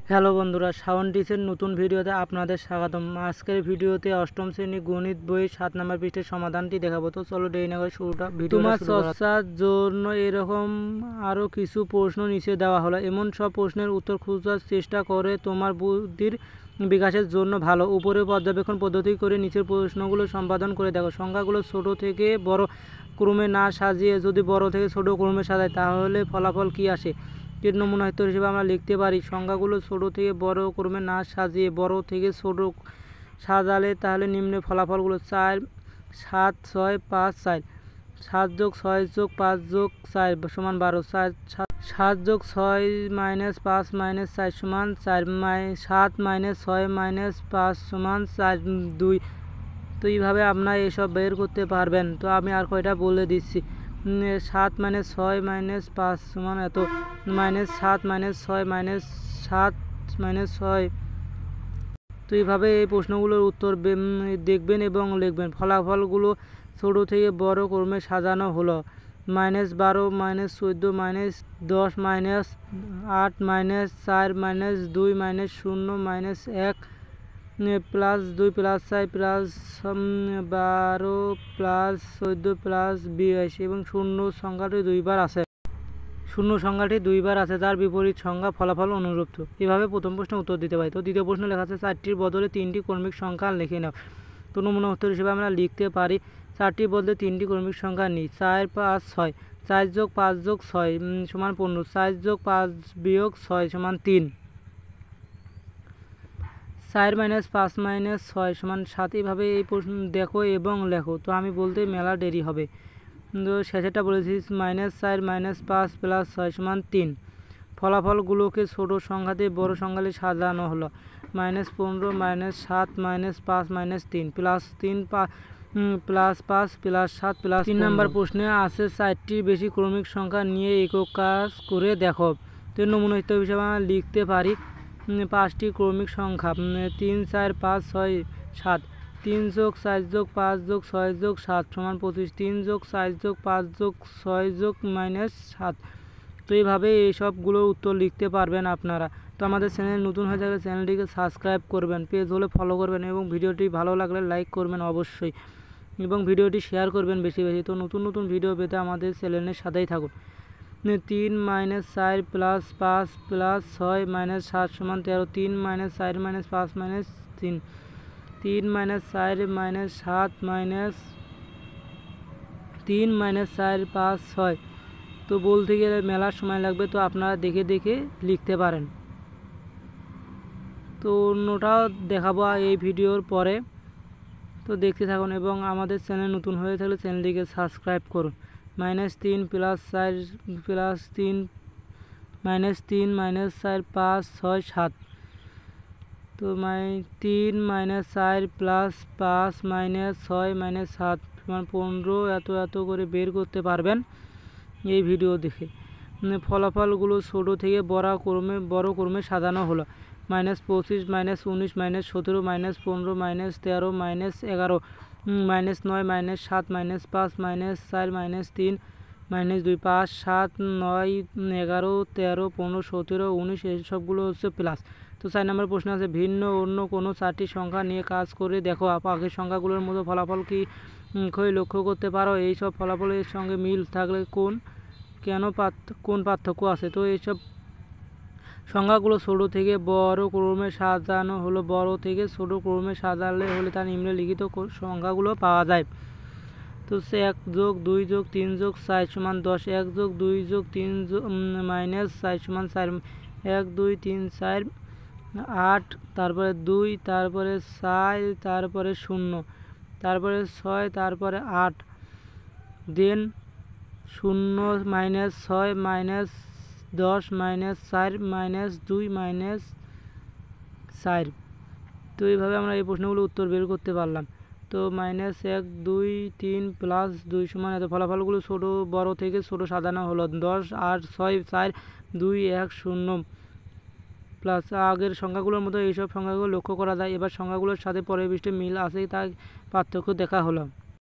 Hello বন্ধুরা, শাওন টিচের নতুন ভিডিওতে আপনাদের স্বাগতম। আজকের ভিডিওতে অষ্টম শ্রেণী গণিত বইয়ের 7 নম্বর পৃষ্ঠের সমাধানটি দেখাবো। তো চলো দেরি না করে ভিডিওটা শুরু করা। চর্চার জন্য এরকম আরও কিছু প্রশ্ন নিচে দেওয়া হলো। এমন সব প্রশ্নের উত্তর খোঁজার চেষ্টা করে তোমার বুদ্ধির বিকাশের জন্য ভালো। উপরে পর্যবেক্ষণ পদ্ধতি করে নিচের প্রশ্নগুলো সম্পাদন করে দেখো। সংখ্যাগুলো ছোট থেকে বড় ক্রমে না সাজিয়ে যদি বড় থেকে ছোট ক্রমে সাজায় তাহলে ফলাফল কি আসে? এর নমুনা উত্তর হিসেবে আমরা লিখতে পারি, সংখ্যাগুলো ছোট থেকে বড় ক্রমে না সাজিয়ে বড় থেকে ছোট সাজালে তাহলে নিম্ন ফলাফলগুলো 4, 7, 6, 5, 4, 7 যোগ 6 যোগ 5 যোগ 4 সমান 12, 7 যোগ 6 মাইনাস 5 মাইনাস 4 সমান 4, 7 মাইনাস 6 মাইনাস 5 সমান 4, 2। তো এইভাবে আপনারা এসব বের করতে পারবেন। তো আমি আর কয়টা বলে দিচ্ছি। 7 মাইনাস 6 মাইনাস 5 সমান এত, মাইনাস 7 মাইনাস 6 মাইনাস 7 মাইনাস 6। তো এইভাবে এই প্রশ্নগুলোর উত্তর দেখবেন এবং লিখবেন। ফলাফলগুলো ছোট থেকে বড় ক্রমে সাজানো হলো। -12 minus 14 minus 10 minus 8 minus 4 minus 2 minus 0 minus 1 plus 2 plus 4 plus 12 plus 14 plus 22 এবং শূন্য সংখ্যাটি দুইবার আছে। শূন্য সংখ্যাটি দুইবার আছে, যার বিপরীত সংখ্যা ফলাফল অনুরূপ। এভাবে প্রথম প্রশ্নের উত্তর দিতে পারি। তো দ্বিতীয় প্রশ্ন লেখা আছে 4টির বদলে 3টি ক্রমিক সংখ্যা লিখে নাও। তো নমুনা উত্তর হিসেবে আমরা লিখতে পারি, 4টির বদলে 3টি ক্রমিক সংখ্যা নিই। 4, 5, 6, 4 যোগ 5 যোগ 6 সমান 15, 4 যোগ 5 বিয়োগ 6 সমান 3, 4 মাইনাস 5 মাইনাস 6 সমান 7। এইভাবে এই প্রশ্ন দেখো এবং লেখো। তো আমি বলতে মেলা দেরি হবে। তো শেষেরটা বলেছি, -4 মাইনাস 5 প্লাস 6 সমান 3। ফলাফলগুলোকে ছোট সংখ্যাতে বড় সংখ্যাতে সাজানো হলো। -15 minus 7 minus 5 minus 3 plus 3 plus 5 plus 7 plus 3 নম্বর প্রশ্নে আছে 4টির বেশি ক্রমিক সংখ্যা নিয়ে একক কাজ করে দেখো। তো নমুনা হিসেবে আমরা লিখতে পারি, 5টি ক্রমিক সংখ্যা 3, 4, 5, 6, 7, 3 যোগ 4 যোগ 5 যোগ 6 যোগ 7 সমান 25, 3 যোগ 4 যোগ 5 যোগ 6 যোগ -7। তো এইভাবে এইসবগুলোর উত্তর লিখতে পারবেন আপনারা। তো আমাদের চ্যানেল নতুন হয়ে থাকলে চ্যানেলটিকে সাবস্ক্রাইব করবেন, পেজ হলে ফলো করবেন এবং ভিডিওটি ভালো লাগলে লাইক করবেন অবশ্যই, এবং ভিডিওটি শেয়ার করবেন বেশি বেশি। তো নতুন নতুন ভিডিও পেতে আমাদের চ্যানেলের সাথেই থাকুন। 3 মাইনাস 4 প্লাস 5 প্লাস 6 মাইনাস 7 সমান 13, 3 minus 4 minus 5 minus 3, 3 minus 4 minus 7 minus 3 minus 4 5 6। তো বলতে গেলে মেলা সময় লাগবে, তো আপনারা দেখে দেখে লিখতে পারেন। তো অন্যটাও দেখাবো এই ভিডিওর পরে, তো দেখতে থাকুন এবং আমাদের চ্যানেল নতুন হয়ে থাকলে চ্যানেলটিকে সাবস্ক্রাইব করুন। -3 প্লাস 4 প্লাস 3 -3 মাইনাস 4 5 6 7। তো 3 মাইনাস 4 প্লাস 5 মাইনাস 6 মাইনাস 7 সমান 15। এত করে বের করতে পারবেন এই ভিডিও দেখে। ফলাফলগুলো ছোট থেকে বড় ক্রমে সাজানো হলো। -25 -19 -17 -15 -13 -11 -9 -7 -5 -4 -3 -2 5 7 9 11 13 15 17 19 এইসবগুলো হচ্ছে প্লাস। তো 4 নম্বর প্রশ্ন আছে, ভিন্ন অন্য কোনো 4টি সংখ্যা নিয়ে কাজ করে দেখো। আগের সংখ্যাগুলোর মতো ফলাফল কি লক্ষ্য করতে পারো? এইসব ফলাফলের সঙ্গে মিল থাকলে কোন পার্থক্য আছে? তো এইসব সংখ্যাগুলো ছোট থেকে বড় ক্রমে সাজানো হলো। বড় থেকে ছোট ক্রমে সাজালে হলে তার নিম্নলিখিত সংখ্যাগুলো পাওয়া যায়। তো 1 যোগ 2 যোগ 3 যোগ 4 সমান 10, 1 যোগ 2 যোগ 3 মাইনাস 4 সমান 4, 1 2 3 4 8, তারপরে 2, তারপরে 4, তারপরে 0, তারপরে 6, তারপরে 8, দেন 0 minus 6 minus 10 minus 4 minus 2 minus 4। তো এইভাবে আমরা এই প্রশ্নগুলো উত্তর বের করতে পারলাম। তো -1 2 3 প্লাস 2 সমান এত। ফলাফলগুলো বড় থেকে ছোট সাজানো হলো। 10 8 6 4 2 1 0 প্লাস। আগের সংখ্যাগুলোর মতো এইসব সংখ্যাগুলো লক্ষ্য করা যায়। এবার সংখ্যাগুলোর সাথে পরের পৃষ্ঠে মিল আছে তা পার্থক্য দেখা হলো।